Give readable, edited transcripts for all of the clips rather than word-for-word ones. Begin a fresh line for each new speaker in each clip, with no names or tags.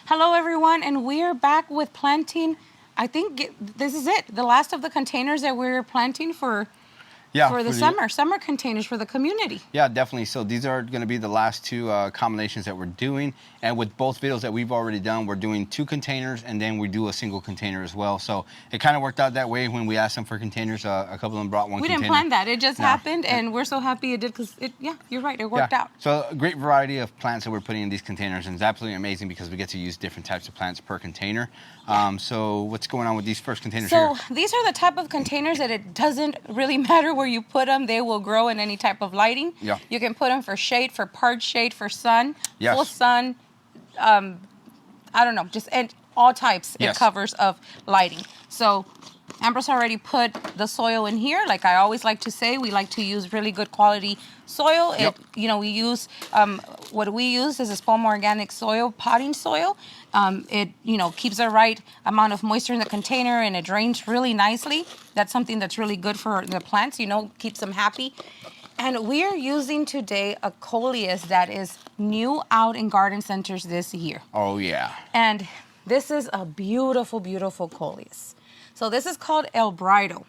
Hello everyone, and we're back with planting. I think this is it, the last of the containers that we're planting for the summer containers for the community.
Yeah, definitely. So these are going to be the last two combinations that we're doing. And with both videos that we've already done, we're doing 2 containers and then we do a single container as well. So it kind of worked out that way when we asked them for containers. A couple of them brought one container.
We didn't plan that. It just happened, and we're so happy it did because, you're right, it worked out.
So a great variety of plants that we're putting in these containers, and it's absolutely amazing because we get to use different types of plants per container. So what's going on with these first containers here?
So these are the type of containers that it doesn't really matter where you put them. They will grow in any type of lighting.
Yeah.
You can put them for shade, for part shade, for sun,
yes.
full sun, I don't know, just all types
yes.
and covers of lighting. So Amber's already put the soil in here. Like I always like to say, we like to use really good quality soil.
Yep.
We use, what we use is a Spalma organic soil, potting soil. It keeps the right amount of moisture in the container, and it drains really nicely. That's something that's really good for the plants, keeps them happy. And we are using today a coleus that is new out in garden centers this year.
Oh, yeah.
And this is a beautiful, beautiful coleus. So this is called El Brido.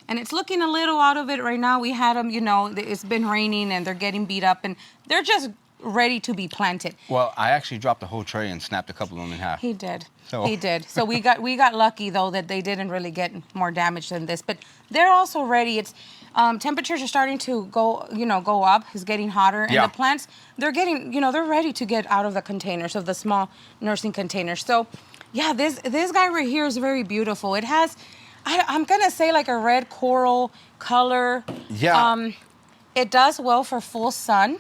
And it's looking a little out of it right now. We had them, it's been raining and they're getting beat up and they're just ready to be planted.
Well, I actually dropped the whole tray and snapped a couple of them in half.
He did. He did. So we got lucky though that they didn't really get more damage than this. But they're also ready. It's temperatures are starting to go up. It's getting hotter, and the plants they're getting they're ready to get out of the containers, of the small nursing containers. So yeah, this guy right here is very beautiful. It has I'm gonna say like a red coral color.
Yeah.
It does well for full sun.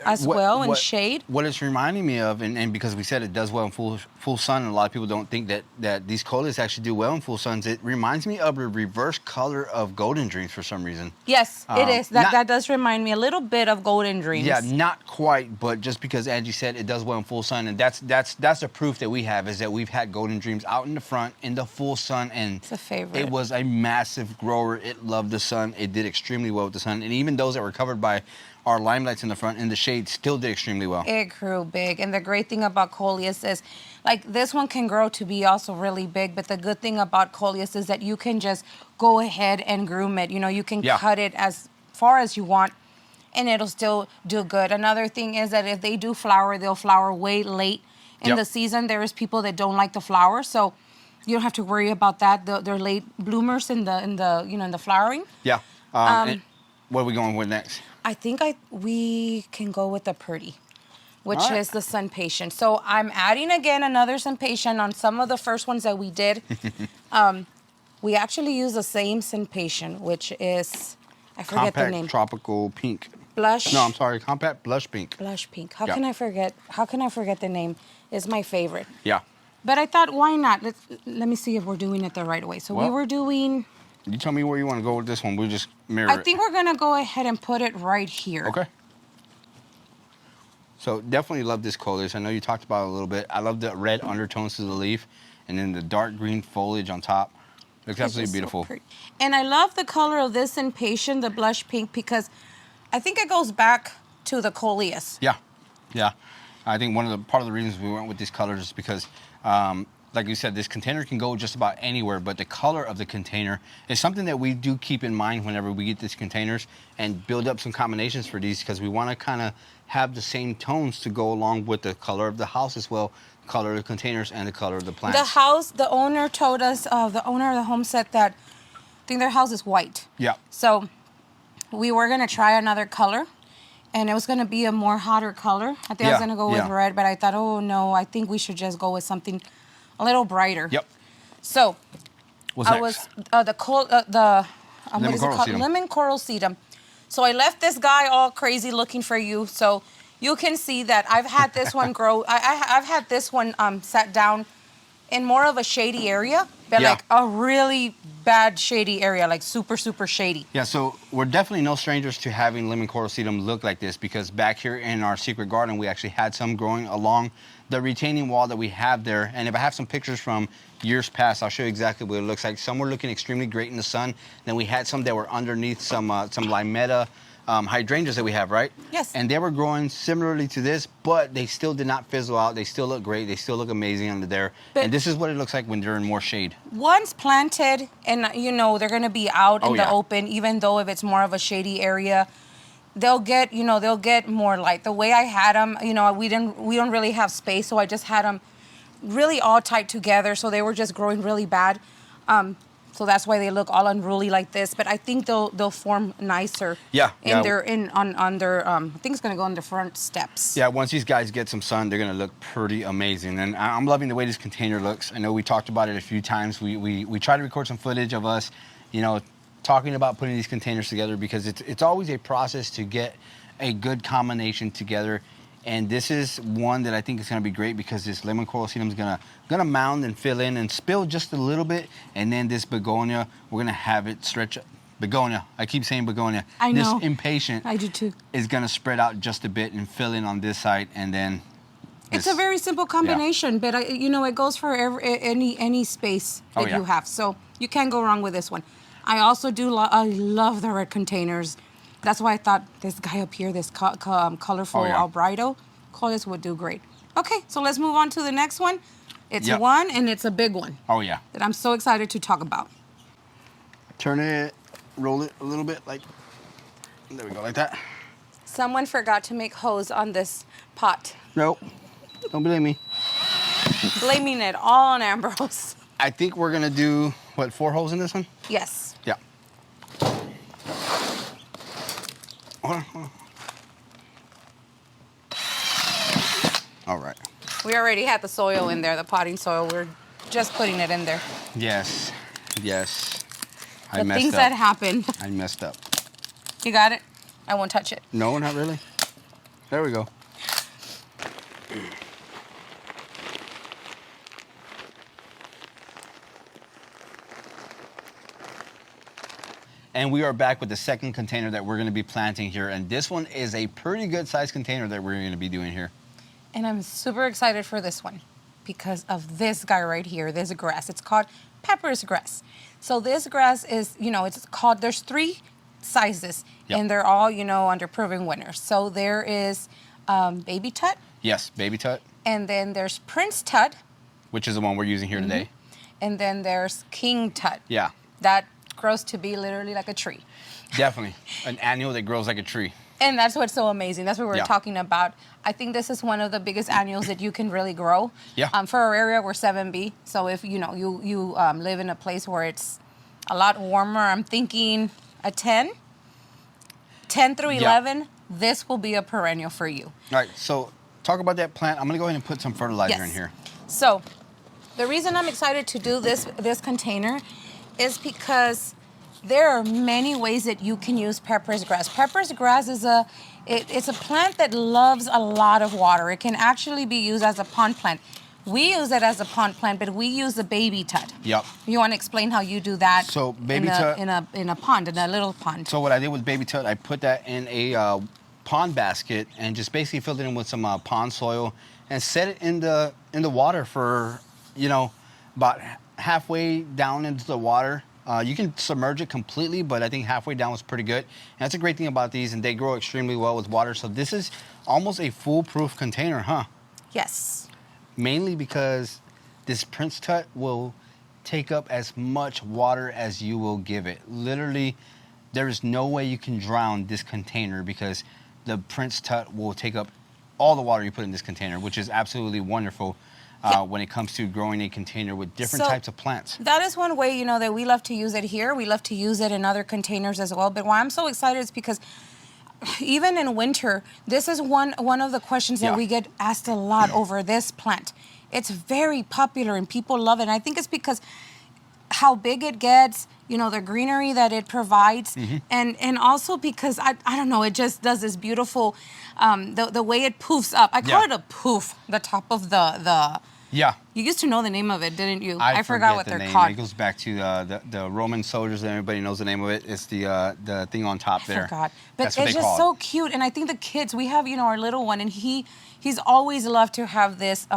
As well in shade.
What it's reminding me of, and because we said it does well in full sun, and a lot of people don't think that these coleus actually do well in full suns, it reminds me of the reverse color of Golden Dreams for some reation.
Yes, it is. That does remind me a little bit of Golden Dreams.
Yeah, not quite, but just because Angie said it does well in full sun, and that's the proof that we have, is that we've had Golden Dreams out in the front in the full sun, and
it's a favorite.
It was a massive grower. It loved the sun. It did extremely well with the sun, and even those that were covered by our limelights in the front in the shade still did extremely well.
It grew big, and the great thing about coleus is, like, this one can grow to be also really big, but the good thing about coleus is that you can just go ahead and groom it. You can cut it as far as you want, and it'll still do good. Another thing is that if they do flower, they'll flower way late in the season. There is people that don't like the flower, so you don't have to worry about that. They're late bloomers in the flowering.
Yeah. What are we going with next?
I think we can go with the Pretty, which is the Sun Patient. So I'm adding again another Sun Patient on some of the first ones that we did. We actually use the same Sun Patient, which is, I forget the name.
Compact Tropical Pink.
Blush.
No, I'm sorry, Compact Blush Pink.
Blush Pink. How can I forget the name? It's my favorite.
Yeah.
But I thought, why not? Let me see if we're doing it the right way. So we were doing...
You tell me where you want to go with this one. We'll just mirror it.
I think we're going to go ahead and put it right here.
Okay. So definitely love this coleus. I know you talked about it a little bit. I love the red undertones to the leaf and then the dark green foliage on top. Looks absolutely beautiful.
So and I love the color of this Impatient, the blush pink, because I think it goes back to the coleus.
Yeah. Yeah. I think part of the reasons we went with these colors is because like you said, this container can go just about anywhere, but the color of the container is something that we do keep in mind whenever we get these containers and build up some combinations for these, because we want to kind of have the same tones to go along with the color of the house as well, the color of the containers and the color of the plants.
The owner told us, the owner of the home said that I think their house is white.
Yeah.
So we were going to try another color, and it was going to be a more hotter color. I think I was going to go with red, but I thought, oh no, I think we should just go with something a little brighter.
Yep.
So,
What's next?
Lemon coral sedum. Lemon coral sedum. So I left this guy all crazy looking for you. So you can see that I've had this one grow. I've had this one sat down in more of a shady area, but like a really bad shady area, like super, super shady.
Yeah, so we're definitely no strangers to having lemon coral sedum look like this, because back here in our secret garden, we actually had some growing along the retaining wall that we have there. And if I have some pictures from years past, I'll show you exactly what it looks like. Some were looking extremely great in the sun. Then we had some that were underneath some limetta hydrangeas that we have, right?
Yes.
And they were growing similarly to this, but they still did not fizzle out. They still look great. They still look amazing under there.
But
and this is what it looks like when they're in more shade.
Once planted, and you know they're gonna be out in the open, even though if it's more of a shady area, they'll get, you know, they'll get more light. The way I had them, you know, we don't really have space, so I just had them really all tight together, so they were just growing really bad. So that's why they look all unruly like this. But I think they'll form nicer.
Yeah.
And they're on their I think it's gonna go on the front steps.
Yeah. Once these guys get some sun, they're gonna look pretty amazing. And I'm loving the way this container looks. I know we talked about it a few times. We tried to record some footage of us, you know, talking about putting these containers together because it's always a process to get a good combination together. And this is one that I think is going to be great because this lemon coral sedum is gonna mound and fill in and spill just a little bit, and then this begonia, we're gonna have it stretch. Begonia, I keep saying begonia.
I know.
This impatient,
I do too.
Is gonna spread out just a bit and fill in on this side, and then.
It's a very simple combination, but you know it goes for any space that you have, so you can't go wrong with this one. I also do. I love the red containers. That's why I thought this guy up here, this colorful Albrido, Coleus would do great. Okay, so let's move on to the next one. It's one, and it's a big one.
Oh, yeah.
That I'm so excited to talk about.
Turn it, roll it a little bit, like, there we go, like that.
Someone forgot to make hose on this pot.
Nope, don't blame me.
Blaming it all on Ambrose.
I think we're gonna do, what, 4 holes in this one?
Yes.
Yeah. Hold on. All right.
We already had the soil in there, the potting soil. We're just putting it in there.
Yes. I
The
messed
things
up.
that happen.
I messed up.
You got it? I won't touch it.
No, not really. There we go. And we are back with the second container that we're going to be planting here. And this one is a pretty good sized container that we're going to be doing here.
And I'm super excited for this one because of this guy right here, this grass. It's called pepper's grass. So this grass is, you know, it's called, there's 3 sizes, and they're all, you know, under proven winners. So there is Baby Tut.
Yes, Baby Tut.
And then there's Prince Tut.
Which is the one we're using here today.
And then there's King Tut.
Yeah.
That grows to be literally like a tree.
Definitely. An annual that grows like a tree.
And that's what's so amazing. That's what we're talking about. I think this is one of the biggest annuals that you can really grow.
Yeah.
For our area, we're 7B. So if you know you live in a place where it's a lot warmer, I'm thinking a 10 through 11. This will be a perennial for you.
All right. So talk about that plant. I'm gonna go ahead and put some fertilizer in here.
So the reason I'm excited to do this container is because there are many ways that you can use pepper's grass. Pepper's grass is it's a plant that loves a lot of water. It can actually be used as a pond plant. We use it as a pond plant, but we use the Baby Tut.
Yep.
You want to explain how you do that?
So Baby Tut
in a pond, in a little pond.
So what I did with Baby Tut, I put that in a pond basket and just basically filled it in with some pond soil and set it in the water for, you know, about halfway down into the water. You can submerge it completely, but I think halfway down was pretty good. And that's a great thing about these, and they grow extremely well with water. So this is almost a foolproof container, huh?
Yes.
Mainly because this Prince Tut will take up as much water as you will give it. Literally, there is no way you can drown this container because the Prince Tut will take up all the water you put in this container, which is absolutely wonderful. When it comes to growing a container with different types of plants.
That is one way, you know, that we love to use it here. We love to use it in other containers as well. But why I'm so excited is because even in winter, this is one of the questions that we get asked a lot over this plant. It's very popular and people love it. And I think it's because how big it gets, you know, the greenery that it provides, and also because, I don't know, it just does this beautiful, the way it poofs up. I call it a poof, the top of the
Yeah.
You used to know the name of it, didn't you?
I
forgot what
the
they're
name.
called.
It goes back to the Roman soldiers, and everybody knows the name of it. It's the thing on top there.
I forgot. But
That's what
it's
they
just
call
so cute. And I think the kids, we have, you know, our little one, and he's always loved to have this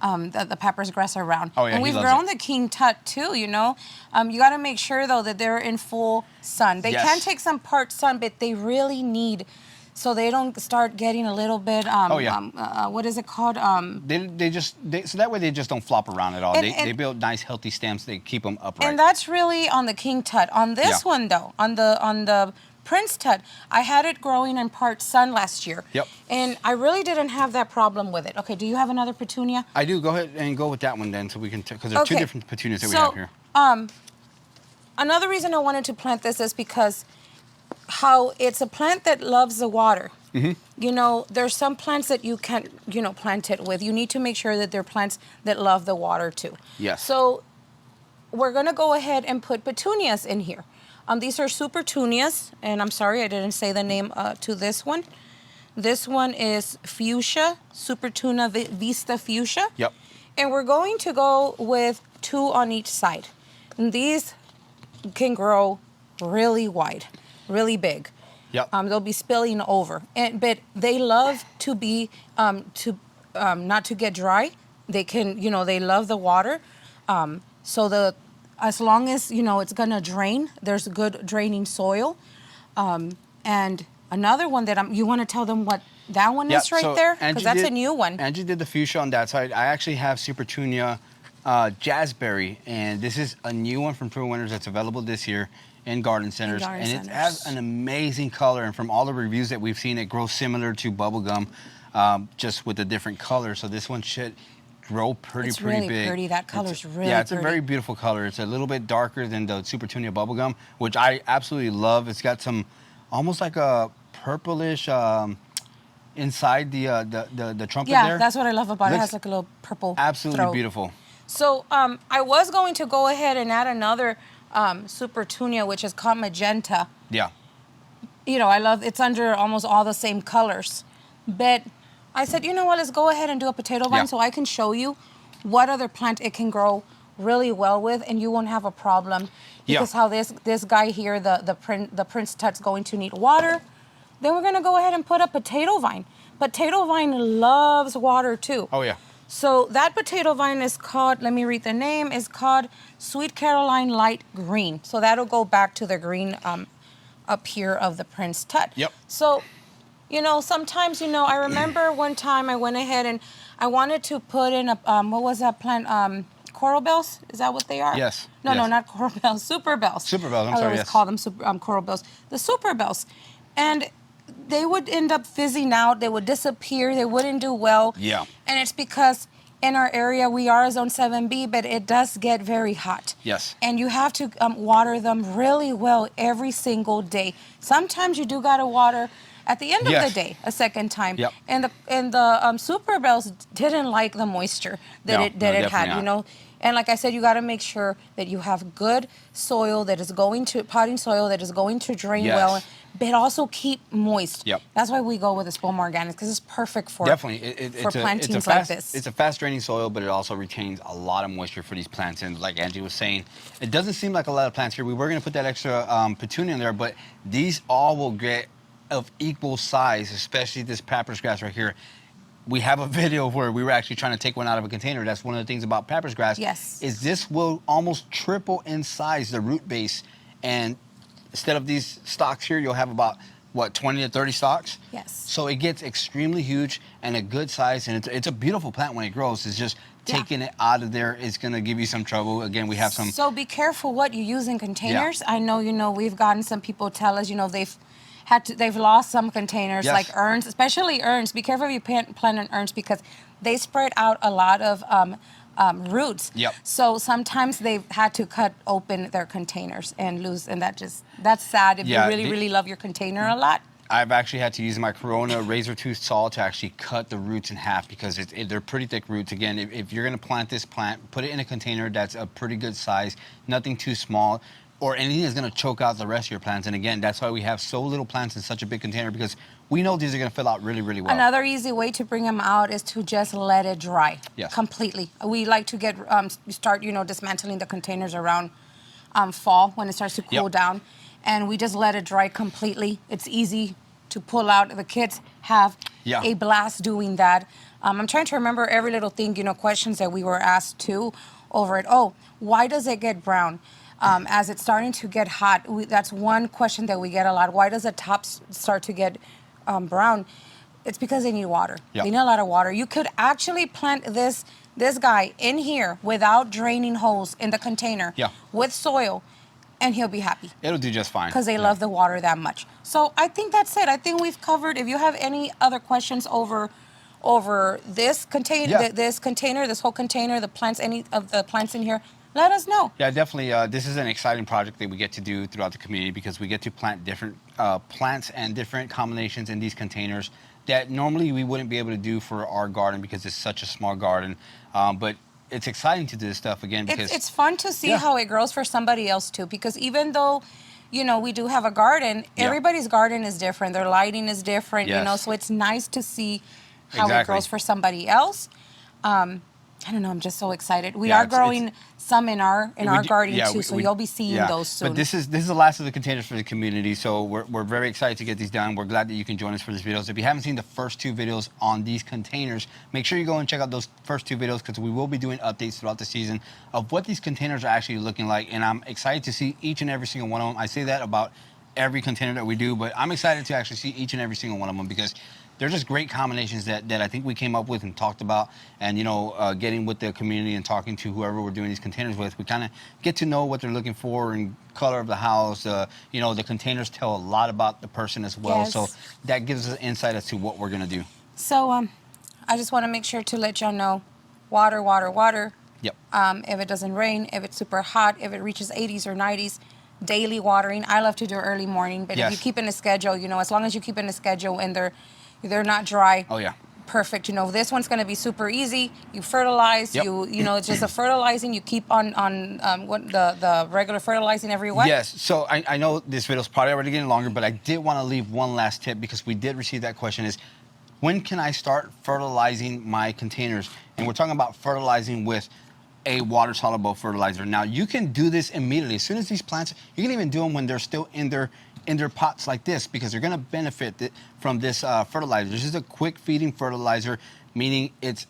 the Pepper's grass around.
Oh, yeah,
and
he
we've
loves
grown
it.
the King Tut too, you know. You got to make sure though that they're in full sun. They
Yes.
can take some part sun, but they really need, so they don't start getting a little bit. What is it called?
So that way they just don't flop around at all. They build nice healthy stems. They keep them upright.
And that's really on the King Tut. On this one though, on the Prince Tut, I had it growing in part sun last year.
Yep.
And I really didn't have that problem with it. Okay, do you have another petunia?
I do. Go ahead and go with that one then, so we can, because there are two different petunias that we have here.
Another reason I wanted to plant this is because how it's a plant that loves the water.
Mm-hmm.
You know, there's some plants that you can't, you know, plant it with. You need to make sure that they're plants that love the water too.
Yes.
So we're gonna go ahead and put petunias in here. These are supertunias, and I'm sorry I didn't say the name to this one. This one is fuchsia, Supertuna Vista Fuchsia.
Yep.
And we're going to go with 2 on each side. And these can grow really wide, really big.
Yep.
They'll be spilling over, but they love to be not to get dry. They can, you know, they love the water. As long as, you know, it's gonna drain, there's good draining soil. And another one that you want to tell them what that one is right there, because that's a new one.
Angie did the fuchsia on that side. I actually have Supertunia Jazzberry, and this is a new one from True Winners that's available this year in garden centers. It has an amazing color, and from all the reviews that we've seen, it grows similar to bubblegum, just with a different color. So this one should grow pretty
It's really
big.
pretty. That color's really pretty.
Yeah, it's a very beautiful color. It's a little bit darker than the Supertunia bubblegum, which I absolutely love. It's got some almost like a purplish inside the trumpet there.
Yeah, that's what I love about it. It has like a little purple
absolutely
throat.
Beautiful.
So I was going to go ahead and add another Supertunia, which is called Magenta.
Yeah.
You know, I love, it's under almost all the same colors. But I said, you know what, let's go ahead and do a potato vine so I can show you what other plant it can grow really well with, and you won't have a problem. Because how this guy here, the Prince Tut's going to need water. Then we're going to go ahead and put a potato vine. Potato vine loves water too.
Oh, yeah.
So that potato vine is called, let me read the name, is called Sweet Caroline Light Green. So that'll go back to the green up here of the Prince Tut.
Yep.
So, you know, sometimes, you know, I remember one time I went ahead and I wanted to put in a, what was that plant? Coral bells? Is that what they are?
Yes.
No, not coral bells, super bells.
Super bells, I'm
I
sorry,
always
yes.
call them coral bells. The super bells. And they would end up fizzing out. They would disappear. They wouldn't do well.
Yeah.
And it's because in our area, we are a Zone 7B, but it does get very hot.
Yes.
And you have to water them really well every single day. Sometimes you do got to water at the end of the day a second time.
Yep.
And the super bells didn't like the moisture that it had, you know. And like I said, you got to make sure that you have good soil that is going to, potting soil that is going to drain well, but also keep moist.
Yep.
That's why we go with the Spolmar Organics, because it's perfect for plantings like this.
It's a fast draining soil, but it also retains a lot of moisture for these plants. And like Angie was saying, it doesn't seem like a lot of plants here. We were going to put that extra petunia in there, but these all will get of equal size, especially this Pepper's grass right here. We have a video where we were actually trying to take one out of a container. That's one of the things about Pepper's grass.
Yes.
Is this will almost triple in size, the root base. And instead of these stalks here, you'll have about, what, 20 to 30 stalks?
Yes.
So it gets extremely huge and a good size. And it's a beautiful plant when it grows. It's just taking it out of there is going to give you some trouble. Again, we have some...
So be careful what you use in containers.
Yeah.
I know, you know, we've gotten some people tell us, you know, they've lost some containers, like urns, especially urns. Be careful if you plant in urns, because they spread out a lot of roots.
Yep.
So sometimes they've had to cut open their containers and lose, and that's sad if you really love your container a lot.
I've actually had to use my Corona razor tooth saw to actually cut the roots in half, because they're pretty thick roots. Again, if you're going to plant this plant, put it in a container that's a pretty good size, nothing too small, or anything that's going to choke out the rest of your plants. And again, that's why we have so little plants in such a big container, because we know these are going to fill out really, really well.
Another easy way to bring them out is to just let it dry completely. We like to get start, you know, dismantling the containers around fall when it starts to cool down, and we just let it dry completely. It's easy to pull out. The kids have a blast doing that. I'm trying to remember every little thing, you know, questions that we were asked too over it. Oh, why does it get brown? As it's starting to get hot, that's one question that we get a lot. Why does the top start to get brown? It's because they need water.
Yep.
They need a lot of water. You could actually plant this guy in here without draining holes in the container with soil, and he'll be happy.
It'll do just fine.
Because they love the water that much. So I think that's it. I think we've covered. If you have any other questions over this container, this whole container, the plants, any of the plants in here, let us know.
Yeah, definitely. This is an exciting project that we get to do throughout the community because we get to plant different plants and different combinations in these containers that normally we wouldn't be able to do for our garden because it's such a small garden. But it's exciting to do this stuff again because
it's fun to see how it grows for somebody else too. Because even though, you know, we do have a garden, everybody's garden is different. Their lighting is different, you know. So it's nice to see how it grows for somebody else. I don't know. I'm just so excited. We are growing some in our garden too, so you'll be seeing those soon.
But this is the last of the containers for the community, so we're very excited to get these done. We're glad that you can join us for these videos. If you haven't seen the first 2 videos on these containers, make sure you go and check out those first 2 videos because we will be doing updates throughout the season of what these containers are actually looking like, and I'm excited to see each and every single one of them. I say that about every container that we do, but I'm excited to actually see each and every single one of them because they're just great combinations that I think we came up with and talked about. And, you know, getting with the community and talking to whoever we're doing these containers with, we kind of get to know what they're looking for and color of the house. You know, the containers tell a lot about the person as well. So that gives us insight as to what we're going to do.
So I just want to make sure to let y'all know, water, water, water.
Yep.
If it doesn't rain, if it's super hot, if it reaches 80s or 90s, daily watering. I love to do early morning, but if you keep in a schedule, you know, as long as you keep in a schedule and they're not dry.
Oh, yeah.
Perfect. You know, this one's going to be super easy. You fertilize. You know, it's just a fertilizing. You keep on what the regular fertilizing every what?
Yes. So I know this video's probably already getting longer, but I did want to leave one last tip because we did receive that question is, when can I start fertilizing my containers? And we're talking about fertilizing with a water-soluble fertilizer. Now, you can do this immediately. As soon as these plants, you can even do them when they're still in their pots like this because they're going to benefit from this fertilizer. This is a quick feeding fertilizer, meaning it's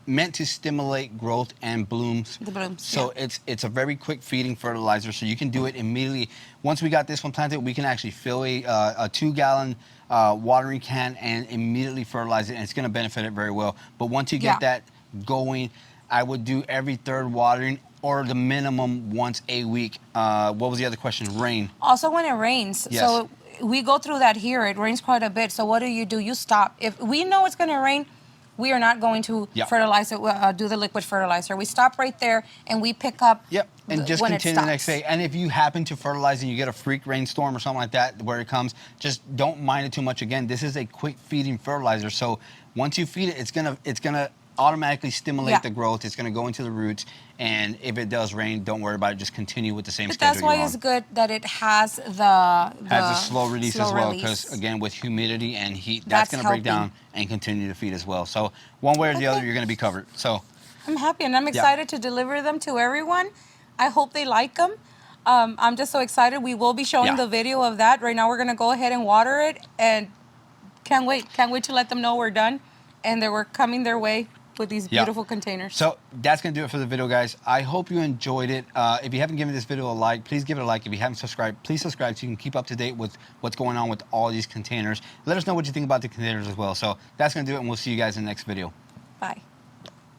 meant to stimulate growth and blooms.
The blooms.
So it's a very quick feeding fertilizer, so you can do it immediately. Once we got this one planted, we can actually fill a 2-gallon watering can and immediately fertilize it, and it's going to benefit it very well. But once you get that going, I would do every 3rd watering or the minimum once a week. What was the other question? Rain.
Also when it rains.
Yes.
So we go through that here. It rains quite a bit. So what do? You stop. If we know it's going to rain, we are not going to fertilize it, do the liquid fertilizer. We stop right there and we pick up
and just continue the next day. And if you happen to fertilize and you get a freak rainstorm or something like that where it comes, just don't mind it too much. Again, this is a quick feeding fertilizer. So once you feed it, it's gonna automatically stimulate the growth. It's going to go into the roots, and if it does rain, don't worry about it. Just continue with the same schedule.
That's why it's good that it has the
a slow release as well, because again, with humidity and heat, that's going to break down and continue to feed as well. So one way or the other, you're going to be covered. So
I'm happy, and I'm excited to deliver them to everyone. I hope they like them. I'm just so excited. We will be showing the video of that. Right now, we're going to go ahead and water it, and can't wait to let them know we're done and that we're coming their way with these beautiful containers.
So that's going to do it for the video, guys. I hope you enjoyed it. If you haven't given this video a like, please give it a like. If you haven't subscribed, please subscribe so you can keep up to date with what's going on with all these containers. Let us know what you think about the containers as well. So that's going to do it, and we'll see you guys in the next video.
Bye.